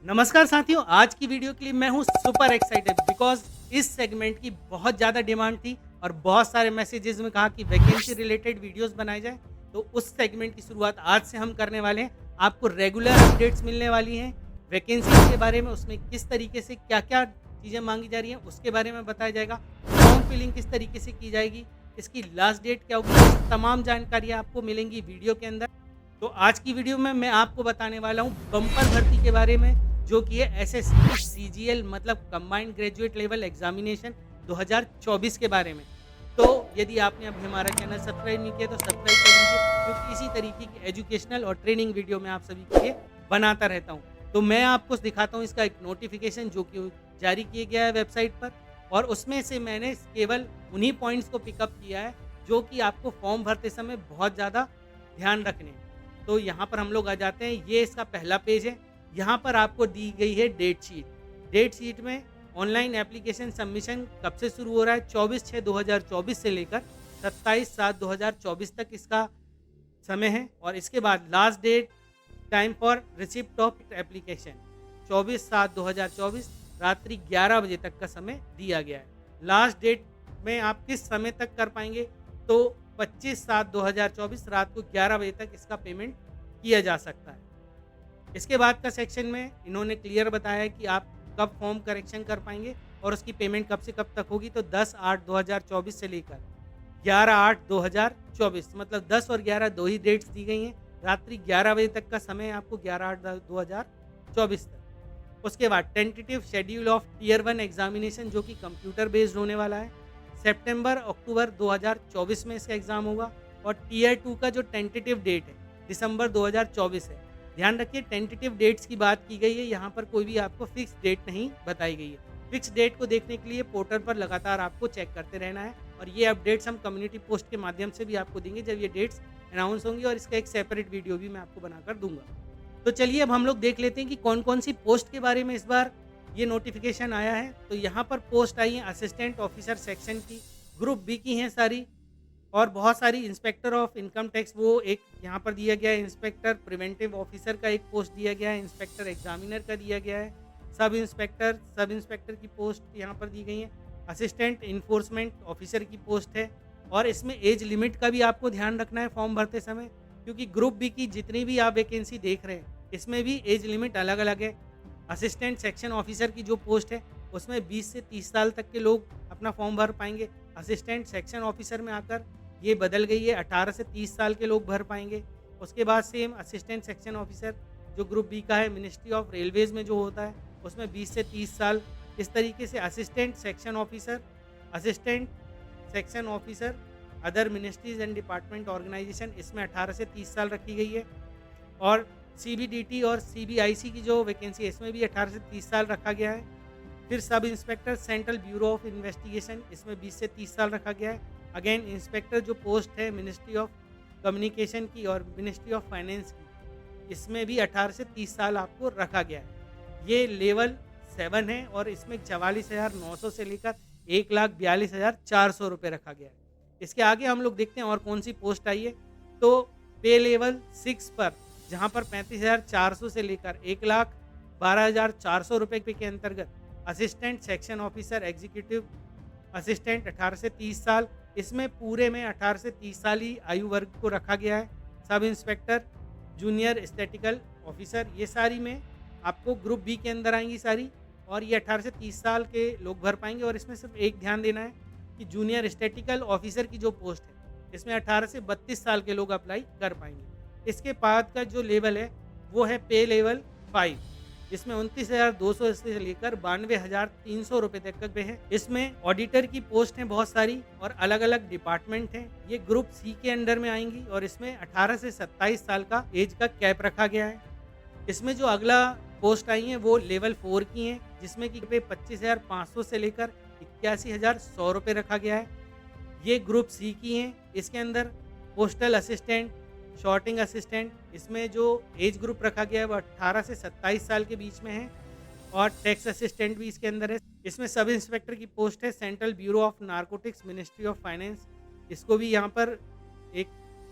नमस्कार साथियों, आज की वीडियो के लिए मैं हूं सुपर एक्साइटेड बिकॉज इस सेगमेंट की बहुत ज़्यादा डिमांड थी और बहुत सारे मैसेजेस में कहा कि वैकेंसी रिलेटेड वीडियोस बनाए जाए। तो उस सेगमेंट की शुरुआत आज से हम करने वाले हैं। आपको रेगुलर अपडेट्स मिलने वाली हैं वैकेंसीज के बारे में, उसमें किस तरीके से क्या क्या चीज़ें मांगी जा रही हैं उसके बारे में बताया जाएगा। फॉर्म फिलिंग किस तरीके से की जाएगी, इसकी लास्ट डेट क्या होगी, ये तमाम जानकारियाँ आपको मिलेंगी वीडियो के अंदर। तो आज की वीडियो में मैं आपको बताने वाला हूँ बम्पर भर्ती के बारे में, जो कि है एसएससी सीजीएल मतलब कंबाइंड ग्रेजुएट लेवल एग्जामिनेशन 2024 के बारे में। तो यदि आपने अभी हमारा चैनल सब्सक्राइब नहीं किया तो सब्सक्राइब कर लीजिए, क्योंकि इसी तरीके की एजुकेशनल और ट्रेनिंग वीडियो मैं आप सभी के लिए बनाता रहता हूँ। तो मैं आपको दिखाता हूँ इसका एक नोटिफिकेशन जो कि जारी किया गया है वेबसाइट पर, और उसमें से मैंने केवल उन्हीं पॉइंट्स को पिकअप किया है जो कि आपको फॉर्म भरते समय बहुत ज़्यादा ध्यान रखने हैं। तो यहाँ पर हम लोग आ जाते हैं, ये इसका पहला पेज है। यहाँ पर आपको दी गई है डेट शीट। डेट शीट में ऑनलाइन एप्लीकेशन सबमिशन कब से शुरू हो रहा है, 24/6/2024 से लेकर 27/7/2024 तक इसका समय है। और इसके बाद last date time for receipt of application 24/7/2024 रात्रि 11 बजे तक का समय दिया गया है। लास्ट डेट में आप किस समय तक कर पाएंगे, तो 25/7/2024 रात को 11 बजे तक इसका पेमेंट किया जा सकता है। इसके बाद का सेक्शन में इन्होंने क्लियर बताया है कि आप कब फॉर्म करेक्शन कर पाएंगे और उसकी पेमेंट कब से कब तक होगी। तो 10/8/2024 से लेकर 11/8/2024 मतलब 10 और 11 दो ही डेट्स दी गई हैं। रात्रि 11 बजे तक का समय है आपको 11/8/2024 तक। उसके बाद tentative schedule of tier 1 examination जो कि कंप्यूटर बेस्ड होने वाला है। सितंबर अक्टूबर 2024 में इसका एग्ज़ाम होगा। और टीयर 2 का जो टेंटेटिव डेट है दिसंबर 2024 है। ध्यान रखिए, टेंटेटिव डेट्स की बात की गई है, यहाँ पर कोई भी आपको फिक्स डेट नहीं बताई गई है। फिक्स डेट को देखने के लिए पोर्टल पर लगातार आपको चेक करते रहना है, और ये अपडेट्स हम कम्युनिटी पोस्ट के माध्यम से भी आपको देंगे जब ये डेट्स अनाउंस होंगी, और इसका एक सेपरेट वीडियो भी मैं आपको बनाकर दूंगा। तो चलिए अब हम लोग देख लेते हैं कि कौन कौन सी पोस्ट के बारे में इस बार ये नोटिफिकेशन आया है। तो यहाँ पर पोस्ट आई है असिस्टेंट ऑफिसर सेक्शन की, ग्रुप बी की हैं सारी, और बहुत सारी इंस्पेक्टर ऑफ इनकम टैक्स वो एक यहाँ पर दिया गया है, इंस्पेक्टर प्रिवेंटिव ऑफिसर का एक पोस्ट दिया गया है, इंस्पेक्टर एग्जामिनर का दिया गया है, सब इंस्पेक्टर की पोस्ट यहाँ पर दी गई है, असिस्टेंट इन्फोर्समेंट ऑफिसर की पोस्ट है। और इसमें एज लिमिट का भी आपको ध्यान रखना है फॉर्म भरते समय, क्योंकि ग्रुप बी की जितनी भी आप वैकेंसी देख रहे हैं इसमें भी एज लिमिट अलग अलग है। असिस्टेंट सेक्शन ऑफिसर की जो पोस्ट है उसमें 20 से 30 साल तक के लोग अपना फॉर्म भर पाएंगे। असिस्टेंट सेक्शन ऑफिसर में आकर ये बदल गई है, 18 से 30 साल के लोग भर पाएंगे। उसके बाद सेम असिस्टेंट सेक्शन ऑफिसर जो ग्रुप बी का है मिनिस्ट्री ऑफ रेलवेज में जो होता है उसमें 20 से 30 साल। इस तरीके से assistant section officer other ministries and department organisation इसमें 18 से 30 साल रखी गई है। और सीबीडीटी और सीबीआईसी की जो वैकेंसी है इसमें भी 18 से 30 साल रखा गया है। फिर sub inspector central bureau of investigation इसमें 20 से 30 साल रखा गया है। अगेन इंस्पेक्टर जो पोस्ट है मिनिस्ट्री ऑफ कम्युनिकेशन की और मिनिस्ट्री ऑफ फाइनेंस की इसमें भी 18 से 30 साल आपको रखा गया है। ये लेवल 7 है और इसमें 44,900 से लेकर 1,42,400 रुपये रखा गया है। इसके आगे हम लोग देखते हैं और कौन सी पोस्ट आई है। तो पे लेवल 6 पर जहाँ पर 35,400 से लेकर 1,12,400 रुपये के अंतर्गत assistant section officer executive assistant 18 से 30 साल, इसमें पूरे में 18 से 30 साल ही आयु वर्ग को रखा गया है। Sub inspector junior statistical officer ये सारी में आपको ग्रुप बी के अंदर आएंगी सारी, और ये 18 से 30 साल के लोग भर पाएंगे। और इसमें सिर्फ एक ध्यान देना है कि जूनियर स्टैटिकल ऑफिसर की जो पोस्ट है इसमें 18 से 32 साल के लोग अप्लाई कर पाएंगे। इसके बाद का जो लेवल है वो है पे लेवल 5, इसमें 29,200 से लेकर 92,300 रुपये तक पे है। इसमें ऑडिटर की पोस्ट हैं बहुत सारी और अलग अलग डिपार्टमेंट हैं। ये ग्रुप सी के अंडर में आएंगी और इसमें 18 से 27 साल का एज का कैप रखा गया है। इसमें जो अगला पोस्ट आई हैं वो लेवल 4 की हैं, जिसमें कि 25,500 से लेकर 81,100 रुपये रखा गया है। ये ग्रुप सी की हैं। इसके अंदर पोस्टल असिस्टेंट, शॉर्टिंग असिस्टेंट, इसमें जो एज ग्रुप रखा गया है वो 18 से 27 साल के बीच में है। और टैक्स असिस्टेंट भी इसके अंदर है। इसमें सब इंस्पेक्टर की पोस्ट है central bureau of narcotics ministry of finance, इसको भी यहाँ पर एक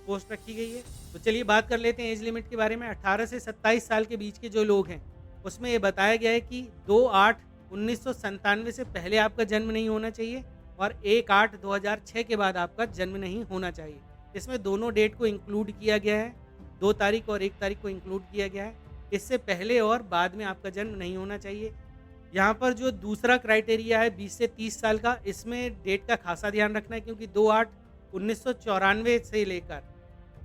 पोस्ट रखी गई है। तो चलिए बात कर लेते हैं एज लिमिट के बारे में। 18 से 27 साल के बीच के जो लोग हैं उसमें ये बताया गया है कि 2/8/1997 से पहले आपका जन्म नहीं होना चाहिए और 1/8/2006 के बाद आपका जन्म नहीं होना चाहिए। इसमें दोनों डेट को इंक्लूड किया गया है, 2 तारीख और 1 तारीख को इंक्लूड किया गया है। इससे पहले और बाद में आपका जन्म नहीं होना चाहिए। यहाँ पर जो दूसरा क्राइटेरिया है 20 से 30 साल का, इसमें डेट का खासा ध्यान रखना है क्योंकि 2/8/1994 से लेकर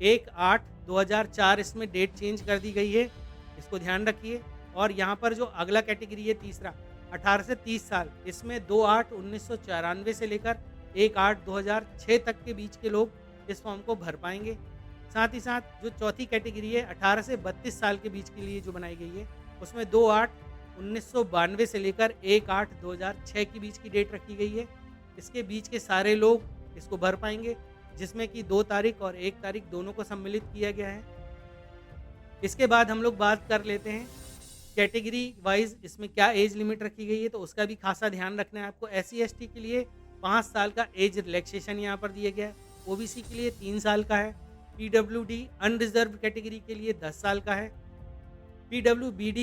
1/8/2004 इसमें डेट चेंज कर दी गई है, इसको ध्यान रखिए। और यहाँ पर जो अगला कैटेगरी है तीसरा 18 से 30 साल, इसमें 2/8/1994 से लेकर 1/8/2006 तक के बीच के लोग इस फॉर्म को भर पाएंगे। साथ ही साथ जो चौथी कैटेगरी है 18 से 32 साल के बीच के लिए जो बनाई गई है, उसमें 2/8/1992 से लेकर 1/8/2006 के बीच की डेट रखी गई है। इसके बीच के सारे लोग इसको भर पाएंगे, जिसमें कि 2 तारीख और 1 तारीख दोनों को सम्मिलित किया गया है। इसके बाद हम लोग बात कर लेते हैं कैटेगरी वाइज इसमें क्या एज लिमिट रखी गई है, तो उसका भी खासा ध्यान रखना है आपको। SC/ST के लिए 5 साल का एज रिलैक्सेशन यहाँ पर दिया गया है, OBC के लिए 3 साल का है, PWD अनरिजर्व कैटेगरी के लिए 10 साल का है, PWBD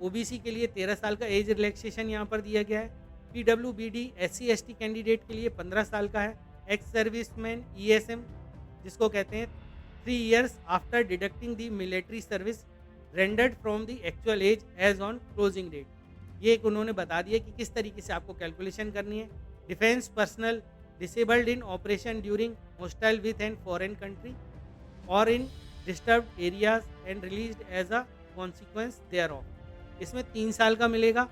OBC के लिए 13 साल का एज रिलैक्सेशन यहाँ पर दिया गया है, PWBD SC/ST कैंडिडेट के लिए 15 साल का है, एक्स सर्विसमैन ESM जिसको कहते हैं 3 years after deducting the military service rendered from the actual age age on closing date. ये एक उन्होंने बता दिया कि किस तरीके से आपको कैलकुलेशन करनी है। Defence personnel disabled in operation during hostile with and foreign country और in disturbed areas and released as a consequence thereof, इसमें 3 साल का मिलेगा।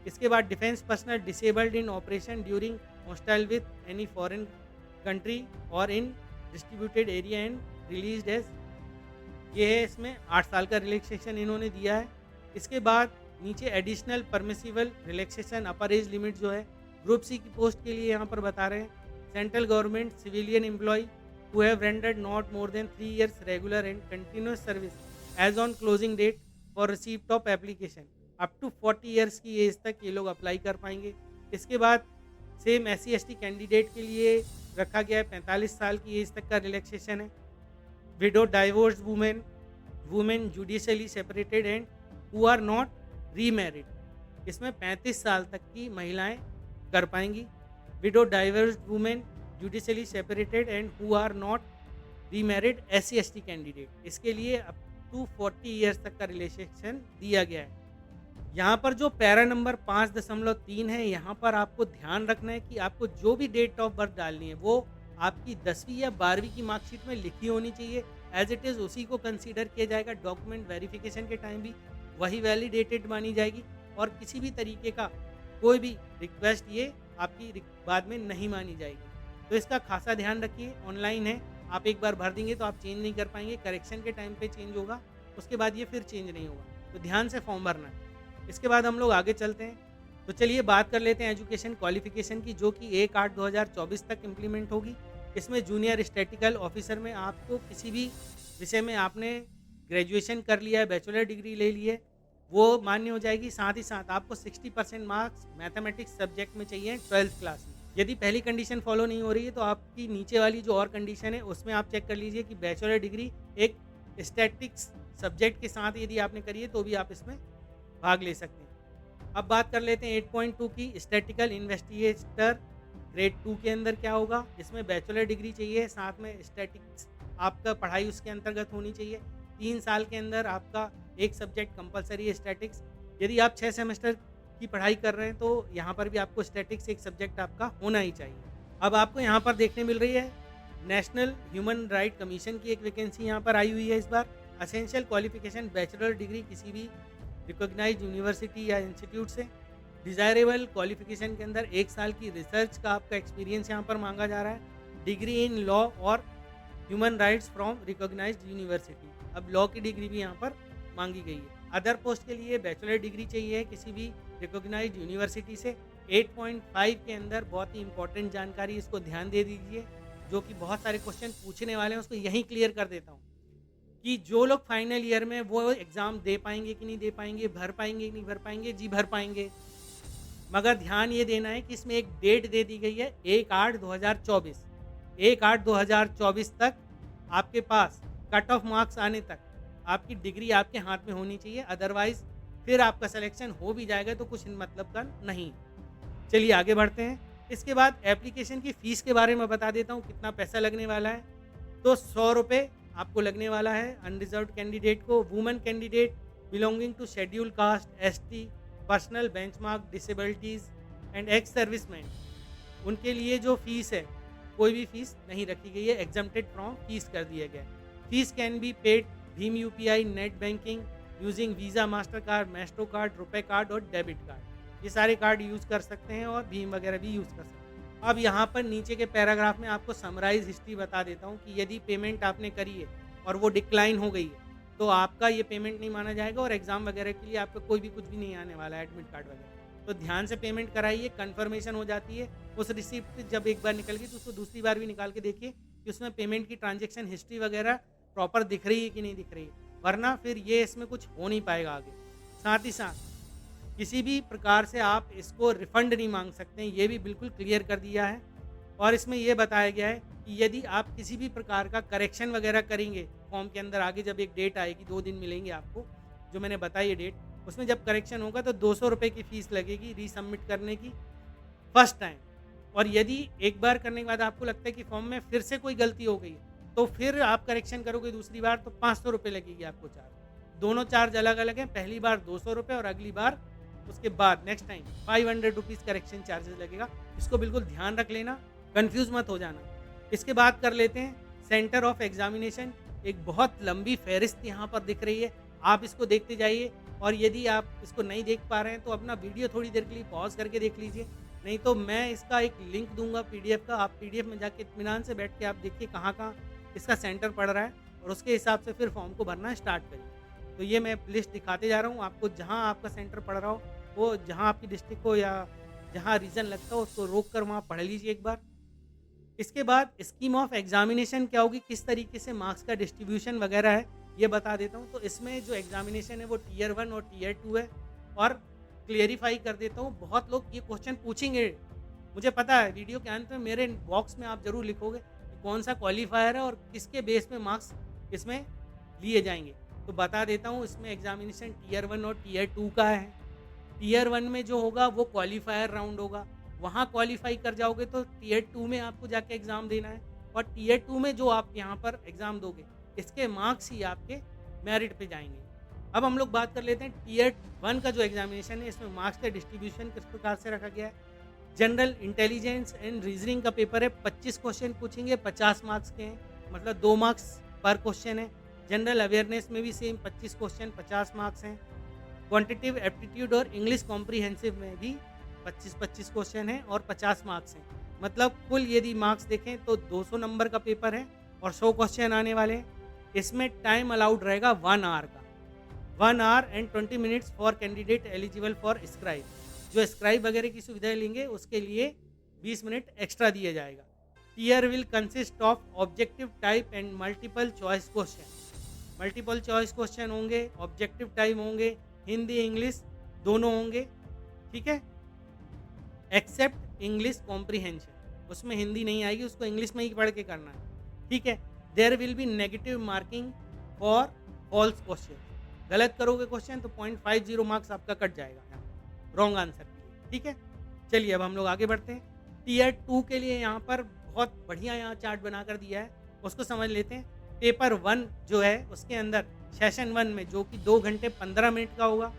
इसके बाद defence personnel disabled in operation during hostile with any foreign country और in distributed area and released as, ये है इसमें 8 साल का रिलैक्सेशन इन्होंने दिया है। इसके बाद नीचे एडिशनल परमिसिबल रिलैक्सेशन अपर एज लिमिट जो है ग्रुप सी की पोस्ट के लिए यहाँ पर बता रहे हैं, central government civilian employ who have rendered not more than 3 years regular and continuous service as on closing date for receipt of application up to 40 years की एज तक ये लोग अप्लाई कर पाएंगे। इसके बाद सेम SC/ST कैंडिडेट के लिए रखा गया है 45 साल की एज तक का रिलैक्सेशन है। Widow divorce women, women judicially separated and who are not remarried, इसमें 35 साल तक की महिलाएं कर पाएंगी। Widow divorce women judicially separated and who are not remarried SC/ST candidate, इसके लिए अप टू 40 ईयर्स तक का रिलैक्सेशन दिया गया है। यहाँ पर जो पैरा नंबर 5.3 है, यहाँ पर आपको ध्यान रखना है कि आपको जो भी डेट ऑफ बर्थ डालनी है वो आपकी 10वीं या 12वीं की मार्कशीट में लिखी होनी चाहिए। एज इट इज़ उसी को कंसीडर किया जाएगा। डॉक्यूमेंट वेरिफिकेशन के टाइम भी वही वैलिडेटेड मानी जाएगी और किसी भी तरीके का कोई भी रिक्वेस्ट ये आपकी बाद में नहीं मानी जाएगी। तो इसका खासा ध्यान रखिए। ऑनलाइन है, आप एक बार भर देंगे तो आप चेंज नहीं कर पाएंगे, करेक्शन के टाइम पे चेंज होगा, उसके बाद ये फिर चेंज नहीं होगा। तो ध्यान से फॉर्म भरना है। इसके बाद हम लोग आगे चलते हैं। तो चलिए बात कर लेते हैं एजुकेशन क्वालिफिकेशन की, जो कि 1/8/2024 तक इम्प्लीमेंट होगी। इसमें जूनियर स्टैटिकल ऑफिसर में आपको किसी भी विषय में आपने ग्रेजुएशन कर लिया है, बैचलर डिग्री ले ली है, वो मान्य हो जाएगी। साथ ही साथ आपको 60% मार्क्स मैथमेटिक्स सब्जेक्ट में चाहिए 12th क्लास में। यदि पहली कंडीशन फॉलो नहीं हो रही है तो आपकी नीचे वाली जो और कंडीशन है उसमें आप चेक कर लीजिए कि बैचलर डिग्री एक स्टैटिक्स सब्जेक्ट के साथ यदि आपने करी है तो भी आप इसमें भाग ले सकते हैं। अब बात कर लेते हैं 8.2 की, स्टैटिकल इन्वेस्टिगेटर ग्रेड 2 के अंदर क्या होगा। इसमें बैचलर डिग्री चाहिए, साथ में स्टैटिक्स आपका पढ़ाई उसके अंतर्गत होनी चाहिए। 3 साल के अंदर आपका एक सब्जेक्ट कंपलसरी है स्टैटिक्स। यदि आप 6 सेमेस्टर की पढ़ाई कर रहे हैं तो यहाँ पर भी आपको स्टैटिक्स एक सब्जेक्ट आपका होना ही चाहिए। अब आपको यहाँ पर देखने मिल रही है नेशनल ह्यूमन राइट कमीशन की एक वैकेंसी यहाँ पर आई हुई है इस बार। असेंशियल क्वालिफिकेशन बैचलर डिग्री किसी भी रिकॉग्नाइज्ड यूनिवर्सिटी या इंस्टीट्यूट से। डिज़ायरेबल क्वालिफिकेशन के अंदर 1 साल की रिसर्च का आपका एक्सपीरियंस यहाँ पर मांगा जा रहा है। डिग्री इन लॉ और human rights from recognised university, अब लॉ की डिग्री भी यहाँ पर मांगी गई है। अदर पोस्ट के लिए बैचलर डिग्री चाहिए किसी भी रिकॉग्नाइज्ड यूनिवर्सिटी से। 8.5 के अंदर बहुत ही इंपॉर्टेंट जानकारी, इसको ध्यान दे दीजिए, जो कि बहुत सारे क्वेश्चन पूछने वाले हैं, उसको यहीं क्लियर कर देता हूँ कि जो लोग फाइनल ईयर में वो एग्ज़ाम दे पाएंगे कि नहीं दे पाएंगे, भर पाएंगे कि नहीं भर पाएंगे। जी भर पाएंगे, मगर ध्यान ये देना है कि इसमें एक डेट दे दी गई है 1/8/2024। 1/8/2024 तक आपके पास कट ऑफ मार्क्स आने तक आपकी डिग्री आपके हाथ में होनी चाहिए, अदरवाइज फिर आपका सिलेक्शन हो भी जाएगा तो कुछ मतलब का नहीं। चलिए आगे बढ़ते हैं। इसके बाद एप्लीकेशन की फ़ीस के बारे में बता देता हूँ कितना पैसा लगने वाला है। तो ₹100 आपको लगने वाला है अनरिज़र्व्ड कैंडिडेट को। Women candidate belonging to schedule caste, ST, personal benchmark disabilities and ex serviceman, उनके लिए जो फ़ीस है, कोई भी फ़ीस नहीं रखी गई है, एग्जम्प्टेड फ्रॉम फ़ीस कर दिया गया है। Fees can be paid Bhim UPI, net banking, using visa, master card, Maestro card, रुपए कार्ड और डेबिट कार्ड। ये सारे कार्ड यूज़ कर सकते हैं और भीम वगैरह भी यूज़ कर सकते हैं। अब यहाँ पर नीचे के पैराग्राफ में आपको समराइज़ हिस्ट्री बता देता हूँ कि यदि पेमेंट आपने करी है और वो डिक्लाइन हो गई है, तो आपका ये पेमेंट नहीं माना जाएगा और एग्ज़ाम वगैरह के लिए आपका कोई भी कुछ भी नहीं आने वाला है, एडमिट कार्ड वगैरह। तो ध्यान से पेमेंट कराइए, कन्फर्मेशन हो जाती है। उस रिसिप्ट जब एक बार निकल गई तो उसको दूसरी बार भी निकाल के देखिए कि उसमें पेमेंट की ट्रांजैक्शन हिस्ट्री वगैरह प्रॉपर दिख रही है कि नहीं दिख रही है, वरना फिर ये इसमें कुछ हो नहीं पाएगा आगे। साथ ही साथ किसी भी प्रकार से आप इसको रिफंड नहीं मांग सकते हैं, ये भी बिल्कुल क्लियर कर दिया है। और इसमें ये बताया गया है कि यदि आप किसी भी प्रकार का करेक्शन वगैरह करेंगे फॉर्म के अंदर, आगे जब एक डेट आएगी, 2 दिन मिलेंगे आपको, जो मैंने बताई है डेट, उसमें जब करेक्शन होगा तो ₹200 की फ़ीस लगेगी रीसबमिट करने की फर्स्ट टाइम। और यदि एक बार करने के बाद आपको लगता है कि फॉर्म में फिर से कोई गलती हो गई है, तो फिर आप करेक्शन करोगे दूसरी बार तो ₹500 लगेगी आपको चार्ज। दोनों चार्ज अलग-अलग हैं, पहली बार ₹200 और अगली बार उसके बाद नेक्स्ट टाइम ₹500 करेक्शन चार्जेस लगेगा। इसको बिल्कुल ध्यान रख लेना, कन्फ्यूज़ मत हो जाना। इसके बाद कर लेते हैं सेंटर ऑफ एग्ज़ामिनेशन। एक बहुत लंबी फ़हरिस्त यहाँ पर दिख रही है, आप इसको देखते जाइए। और यदि आप इसको नहीं देख पा रहे हैं तो अपना वीडियो थोड़ी देर के लिए पॉज़ करके देख लीजिए, नहीं तो मैं इसका एक लिंक दूँगा पीडीएफ का, आप पीडीएफ में जाके इत्मीनान से बैठ के आप देखिए कहाँ-कहाँ इसका सेंटर पड़ रहा है और उसके हिसाब से फिर फॉर्म को भरना स्टार्ट करिए। तो ये मैं लिस्ट दिखाते जा रहा हूँ आपको, जहाँ आपका सेंटर पड़ रहा हो, वो जहाँ आपकी डिस्ट्रिक्ट हो या जहाँ रीजन लगता हो, उसको रोक कर वहाँ पढ़ लीजिए एक बार। इसके बाद स्कीम ऑफ एग्जामिनेशन क्या होगी, किस तरीके से मार्क्स का डिस्ट्रीब्यूशन वगैरह है, ये बता देता हूँ। तो इसमें जो एग्जामिनेशन है वो टियर 1 और टियर 2 है। और क्लियरिफाई कर देता हूँ, बहुत लोग ये क्वेश्चन पूछेंगे, मुझे पता है वीडियो के अंत में मेरे बॉक्स में आप ज़रूर लिखोगे कि कौन सा क्वालिफायर है और किसके बेस में मार्क्स इसमें लिए जाएंगे। तो बता देता हूँ, इसमें एग्जामिनेशन टियर 1 और टियर 2 का है। टियर 1 में जो होगा वो क्वालिफायर राउंड होगा, वहाँ क्वालिफाई कर जाओगे तो टियर 2 में आपको जाके एग्ज़ाम देना है। और टियर 2 में जो आप यहाँ पर एग्ज़ाम दोगे, इसके मार्क्स ही आपके मेरिट पे जाएंगे। अब हम लोग बात कर लेते हैं टियर 1 का जो एग्जामिनेशन है, इसमें मार्क्स का डिस्ट्रीब्यूशन किस प्रकार से रखा गया है। जनरल इंटेलिजेंस एंड रीजनिंग का पेपर है, 25 क्वेश्चन पूछेंगे, 50 मार्क्स के हैं, मतलब 2 मार्क्स पर क्वेश्चन है। जनरल अवेयरनेस में भी सेम 25 क्वेश्चन, 50 मार्क्स हैं। क्वांटिटेटिव एप्टीट्यूड और इंग्लिश कॉम्प्रिहेंसिव में भी 25-25 क्वेश्चन हैं और 50 मार्क्स हैं। मतलब कुल यदि मार्क्स देखें तो 200 नंबर का पेपर है और 100 क्वेश्चन आने वाले हैं। इसमें टाइम अलाउड रहेगा 1 आवर का, 1 our and 20 minutes for candidate eligible for scribe. जो स्क्राइब वगैरह की सुविधाएं लेंगे उसके लिए 20 मिनट एक्स्ट्रा दिया जाएगा। Tier will consist of objective type and multiple choice question. Multiple choice question होंगे, ऑब्जेक्टिव टाइप होंगे, हिंदी इंग्लिश दोनों होंगे, ठीक है, एक्सेप्ट इंग्लिश कॉम्प्रिहेंशन, उसमें हिंदी नहीं आएगी, उसको इंग्लिश में ही पढ़ के करना है, ठीक है। There will be negative marking for false question, गलत करोगे क्वेश्चन तो 0.50 मार्क्स आपका कट जाएगा रॉन्ग आंसर के लिए, ठीक है। चलिए अब हम लोग आगे बढ़ते हैं। टियर 2 के लिए यहाँ पर बहुत बढ़िया यहाँ चार्ट बनाकर दिया है, उसको समझ लेते हैं। पेपर 1 जो है उसके अंदर सेशन 1 में, जो कि 2 घंटे 15 मिनट का होगा,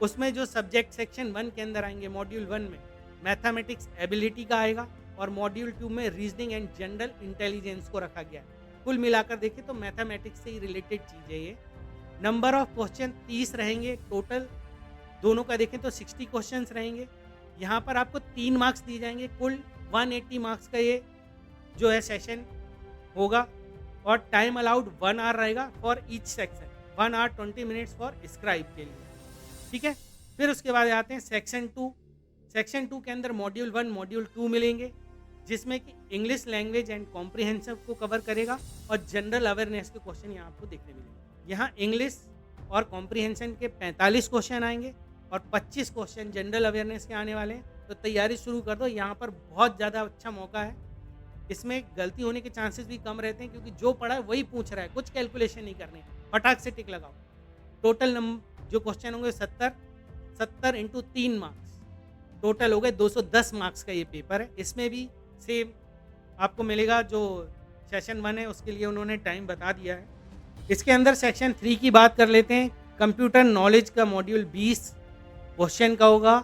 उसमें जो सब्जेक्ट सेक्शन 1 के अंदर आएंगे, मॉड्यूल 1 में मैथमेटिक्स एबिलिटी का आएगा और मॉड्यूल 2 में रीजनिंग एंड जनरल इंटेलिजेंस को रखा गया है। कुल मिलाकर देखें तो मैथमेटिक्स से ही रिलेटेड चीज़ है ये। नंबर ऑफ क्वेश्चन 30 रहेंगे टोटल, दोनों का देखें तो 60 क्वेश्चंस रहेंगे। यहाँ पर आपको 3 मार्क्स दिए जाएंगे, कुल 180 मार्क्स का ये जो है सेशन होगा। और टाइम अलाउड 1 आवर रहेगा for each section, 1 hour 20 minutes for scribe के लिए, ठीक है। फिर उसके बाद आते हैं सेक्शन 2। सेक्शन 2 के अंदर मॉड्यूल 1 मॉड्यूल 2 मिलेंगे, जिसमें कि इंग्लिश लैंग्वेज एंड कॉम्प्रिहेंसिव को कवर करेगा और जनरल अवेयरनेस के क्वेश्चन यहाँ आपको देखने मिलेंगे। यहाँ इंग्लिश और कॉम्प्रिहेंशन के 45 क्वेश्चन आएंगे और 25 क्वेश्चन जनरल अवेयरनेस के आने वाले हैं। तो तैयारी शुरू कर दो, यहाँ पर बहुत ज़्यादा अच्छा मौका है। इसमें गलती होने के चांसेस भी कम रहते हैं क्योंकि जो पढ़ा है वही पूछ रहा है, कुछ कैलकुलेशन नहीं करने, फटाक से टिक लगाओ। टोटल जो क्वेश्चन होंगे 70 इंटू 3 मार्क्स, टोटल हो गए 210 मार्क्स का ये पेपर है। इसमें भी सेम आपको मिलेगा, जो सेशन 1 है उसके लिए उन्होंने टाइम बता दिया है। इसके अंदर सेक्शन 3 की बात कर लेते हैं। कंप्यूटर नॉलेज का मॉड्यूल 20 क्वेश्चन का होगा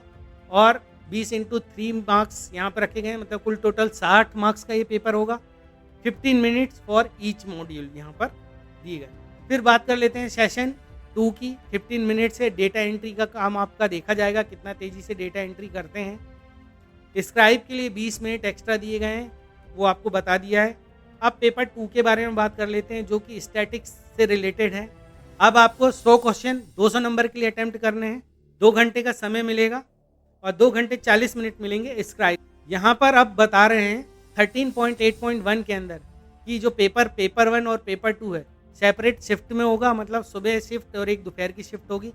और 20 इंटू 3 मार्क्स यहाँ पर रखे गए हैं, मतलब कुल टोटल 60 मार्क्स का ये पेपर होगा। 15 मिनट्स फॉर ईच मॉड्यूल यहाँ पर दिए गए। फिर बात कर लेते हैं सेशन 2 की। 15 मिनट से डेटा एंट्री का काम आपका देखा जाएगा, कितना तेज़ी से डेटा एंट्री करते हैं। स्क्राइब के लिए 20 मिनट एक्स्ट्रा दिए गए हैं, वो आपको बता दिया है। अब पेपर 2 के बारे में बात कर लेते हैं, जो कि स्टैटिक्स से रिलेटेड है। अब आपको 100 क्वेश्चन 200 नंबर के लिए अटेम्प्ट करने हैं। 2 घंटे का समय मिलेगा और 2 घंटे 40 मिनट मिलेंगे स्क्राइब। यहाँ पर अब बता रहे हैं 13.8.1 के अंदर कि जो पेपर 1 और पेपर 2 है सेपरेट शिफ्ट में होगा, मतलब सुबह शिफ्ट और एक दोपहर की शिफ्ट होगी।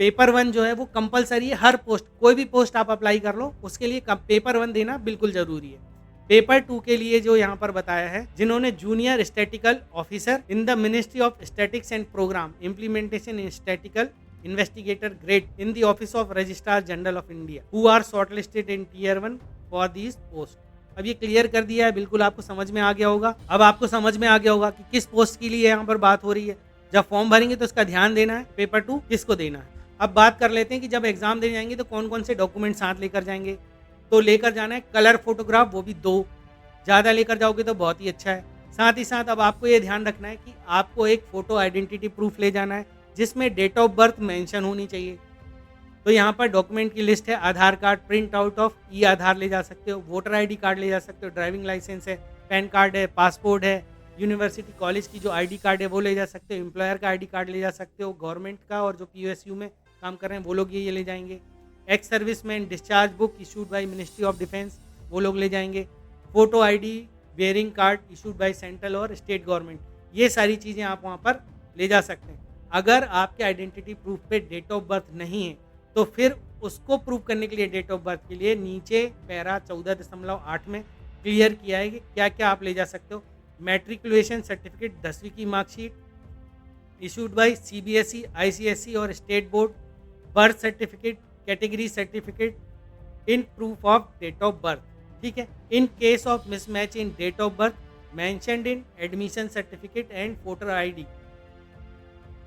पेपर 1 जो है वो कंपलसरी है, हर पोस्ट, कोई भी पोस्ट आप अप्लाई कर लो उसके लिए पेपर 1 देना बिल्कुल ज़रूरी है। पेपर 2 के लिए जो यहाँ पर बताया है, जिन्होंने junior statistical officer in the ministry of statistics and programme implementation in statistical investigator grade in the office of registrar general of India who are shortlisted in tier 1 for this post. अब ये clear कर दिया है, बिल्कुल आपको समझ में आ गया होगा। अब आपको समझ में आ गया होगा कि किस पोस्ट के लिए यहाँ पर बात हो रही है। जब फॉर्म भरेंगे तो इसका ध्यान देना है, पेपर 2 किसको देना है। अब बात कर लेते हैं कि जब एग्जाम देने जाएंगे तो कौन कौन से डॉक्यूमेंट साथ लेकर जाएंगे। तो लेकर जाना है कलर फोटोग्राफ, वो भी 2, ज़्यादा लेकर जाओगे तो बहुत ही अच्छा है। साथ ही साथ अब आपको ये ध्यान रखना है कि आपको एक फ़ोटो आइडेंटिटी प्रूफ ले जाना है, जिसमें डेट ऑफ बर्थ मेंशन होनी चाहिए। तो यहाँ पर डॉक्यूमेंट की लिस्ट है, आधार कार्ड, प्रिंट आउट ऑफ ई आधार ले जा सकते हो, वोटर आईडी कार्ड ले जा सकते हो, ड्राइविंग लाइसेंस है, पैन कार्ड है, पासपोर्ट है, यूनिवर्सिटी कॉलेज की जो आईडी कार्ड है वो ले जा सकते हो, एम्प्लॉयर का आईडी कार्ड ले जा सकते हो, गवर्नमेंट का और जो पीओएसयू में काम कर रहे हैं वो लोग ये ले जाएंगे। Ex serviceman discharge book issued by ministry of defence वो लोग ले जाएंगे। Photo ID, wearing card issued by central और स्टेट गवर्नमेंट, ये सारी चीज़ें आप वहाँ पर ले जा सकते हैं। अगर आपके आइडेंटिटी प्रूफ पे डेट ऑफ बर्थ नहीं है तो फिर उसको प्रूव करने के लिए डेट ऑफ बर्थ के लिए नीचे पैरा 14.8 में क्लियर किया है कि क्या क्या आप ले जा सकते हो। मैट्रिकुलेशन सर्टिफिकेट 10वीं की marksheet issued by CBSE, ICSE और state board, birth certificate, category certificate in proof of date of birth, ठीक है। In case of mismatch in date of birth mentioned in admission certificate and voter ID.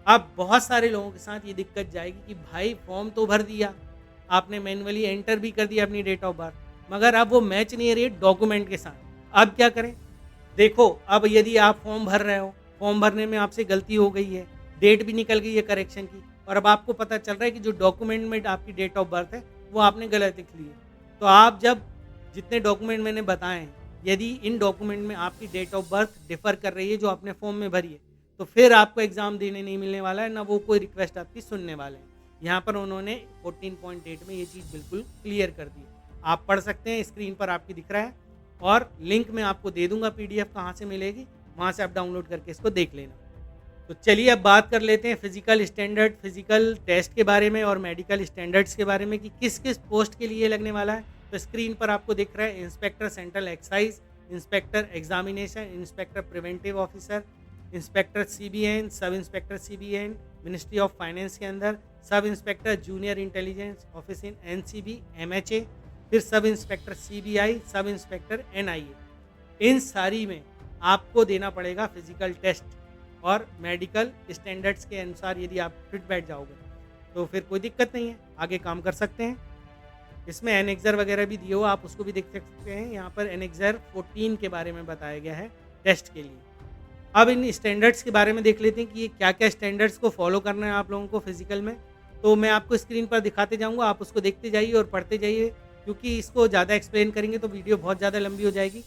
अब बहुत सारे लोगों के साथ ये दिक्कत जाएगी कि भाई फॉर्म तो भर दिया आपने, मैनुअली एंटर भी कर दिया अपनी डेट ऑफ बर्थ, मगर अब वो मैच नहीं हो रही है डॉक्यूमेंट के साथ। अब क्या करें? देखो, अब यदि आप फॉर्म भर रहे हो, फॉर्म भरने में आपसे गलती हो गई है, डेट भी निकल गई है करेक्शन की, और अब आपको पता चल रहा है कि जो डॉक्यूमेंट में आपकी डेट ऑफ बर्थ है वो आपने गलत लिख ली है। तो आप जब जितने डॉक्यूमेंट मैंने बताए हैं, यदि इन डॉक्यूमेंट में आपकी डेट ऑफ बर्थ डिफर कर रही है जो आपने फॉर्म में भरी है, तो फिर आपको एग्ज़ाम देने नहीं मिलने वाला है, ना वो कोई रिक्वेस्ट आपकी सुनने वाले हैं। यहाँ पर उन्होंने 14.8 में ये चीज़ बिल्कुल क्लियर कर दी। आप पढ़ सकते हैं, स्क्रीन पर आपकी दिख रहा है, और लिंक मैं आपको दे दूंगा, PDF कहाँ से मिलेगी वहाँ से आप डाउनलोड करके इसको देख लेना। तो चलिए अब बात कर लेते हैं फिजिकल स्टैंडर्ड, फिजिकल टेस्ट के बारे में और मेडिकल स्टैंडर्ड्स के बारे में कि किस किस पोस्ट के लिए लगने वाला है। तो स्क्रीन पर आपको दिख रहा है inspector central excise, inspector examination, inspector preventive officer, inspector CBN, sub inspector CBN ministry of finance के अंदर, sub inspector junior intelligence office in NCB MHA, फिर sub inspector CBI, sub inspector NIA। इन सारी में आपको देना पड़ेगा फिजिकल टेस्ट, और medical standards के अनुसार यदि आप फिट बैठ जाओगे तो फिर कोई दिक्कत नहीं है, आगे काम कर सकते हैं। इसमें एनेक्सर वगैरह भी दिए हो, आप उसको भी देख सकते हैं। यहाँ पर एनेक्सर 14 के बारे में बताया गया है टेस्ट के लिए। अब इन स्टैंडर्ड्स के बारे में देख लेते हैं कि ये क्या क्या स्टैंडर्ड्स को फॉलो करना है आप लोगों को फिजिकल में। तो मैं आपको स्क्रीन पर दिखाते जाऊँगा, आप उसको देखते जाइए और पढ़ते जाइए, क्योंकि इसको ज़्यादा एक्सप्लेन करेंगे तो वीडियो बहुत ज़्यादा लंबी हो जाएगी।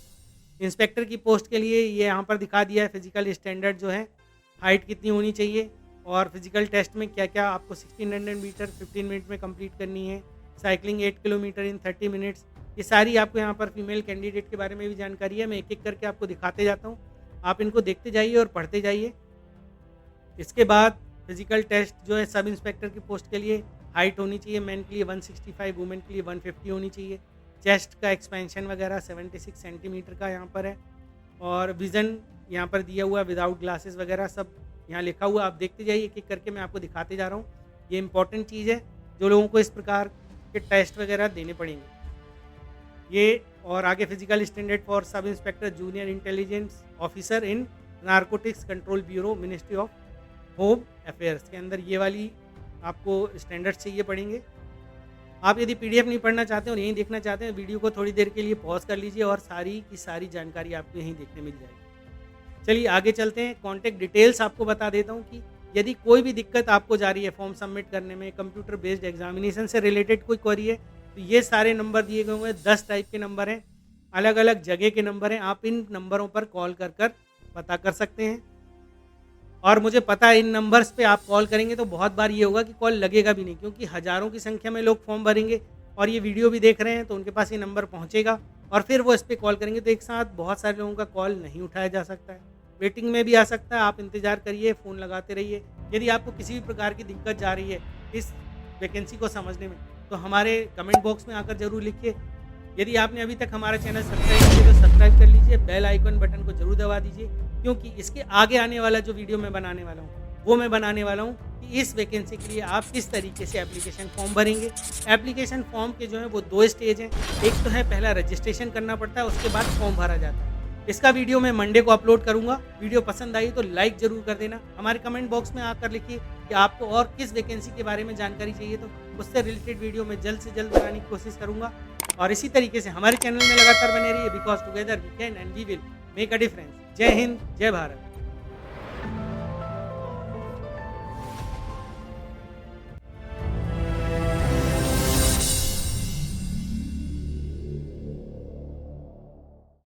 इंस्पेक्टर की पोस्ट के लिए ये यहाँ पर दिखा दिया है फिजिकल स्टैंडर्ड जो है, हाइट कितनी होनी चाहिए, और फिजिकल टेस्ट में क्या क्या आपको 1600 मीटर 15 मिनट में कंप्लीट करनी है, साइकिलिंग 8 किलोमीटर इन 30 मिनट्स। ये सारी आपको यहाँ पर फीमेल कैंडिडेट के बारे में भी जानकारी है। मैं एक एक करके आपको दिखाते जाता हूँ, आप इनको देखते जाइए और पढ़ते जाइए। इसके बाद फिजिकल टेस्ट जो है सब इंस्पेक्टर की पोस्ट के लिए हाइट होनी चाहिए, मैन के लिए 165, वुमेन के लिए 150 होनी चाहिए। चेस्ट का एक्सपेंशन वगैरह 76 सेंटीमीटर का यहाँ पर है, और विज़न यहाँ पर दिया हुआ है विदाउट ग्लासेस वगैरह सब यहाँ लिखा हुआ, आप देखते जाइए, एक-एक करके मैं आपको दिखाते जा रहा हूँ। ये इम्पोर्टेंट चीज़ है, जो लोगों को इस प्रकार के टेस्ट वगैरह देने पड़ेंगे। ये और आगे physical standard for sub inspector junior intelligence officer in narcotics control bureau ministry of home affairs के अंदर ये वाली आपको स्टैंडर्ड्स चाहिए पड़ेंगे। आप यदि पीडीएफ नहीं पढ़ना चाहते और यहीं देखना चाहते हैं, वीडियो को थोड़ी देर के लिए पॉज कर लीजिए और सारी की सारी जानकारी आपको यहीं देखने मिल जाएगी। चलिए आगे चलते हैं। कॉन्टैक्ट डिटेल्स आपको बता देता हूँ कि यदि कोई भी दिक्कत आपको जा रही है फॉर्म सबमिट करने में, कंप्यूटर बेस्ड एग्जामिनेशन से रिलेटेड कोई क्वेरी है, तो ये सारे नंबर दिए गए हुए हैं। 10 टाइप के नंबर हैं, अलग अलग जगह के नंबर हैं। आप इन नंबरों पर कॉल कर कर पता कर सकते हैं। और मुझे पता है इन नंबर्स पे आप कॉल करेंगे तो बहुत बार ये होगा कि कॉल लगेगा भी नहीं, क्योंकि हज़ारों की संख्या में लोग फॉर्म भरेंगे और ये वीडियो भी देख रहे हैं, तो उनके पास ये नंबर पहुंचेगा और फिर वो इस पर कॉल करेंगे, तो एक साथ बहुत सारे लोगों का कॉल नहीं उठाया जा सकता है। वेटिंग में भी आ सकता है, आप इंतज़ार करिए, फ़ोन लगाते रहिए। यदि आपको किसी भी प्रकार की दिक्कत जा रही है इस वैकेंसी को समझने में, तो हमारे कमेंट बॉक्स में आकर ज़रूर लिखिए। यदि आपने अभी तक हमारा चैनल सब्सक्राइब नहीं किया तो सब्सक्राइब कर लीजिए, बेल आइकन बटन को जरूर दबा दीजिए, क्योंकि इसके आगे आने वाला जो वीडियो मैं बनाने वाला हूँ वो मैं बनाने वाला हूँ कि इस वैकेंसी के लिए आप किस तरीके से एप्लीकेशन फॉर्म भरेंगे। एप्लीकेशन फॉर्म के जो है वो 2 स्टेज हैं। एक तो है पहला रजिस्ट्रेशन करना पड़ता है, उसके बाद फॉर्म भरा जाता है। इसका वीडियो मैं मंडे को अपलोड करूंगा। वीडियो पसंद आई तो लाइक जरूर कर देना। हमारे कमेंट बॉक्स में आकर लिखिए कि आपको और किस वैकेंसी के बारे में जानकारी चाहिए, तो उससे रिलेटेड वीडियो मैं जल्द से जल्द बनाने की कोशिश करूंगा। और इसी तरीके से हमारे चैनल में लगातार बने रहिए, because together we can and we will make a difference. Jai Hind, जय भारत।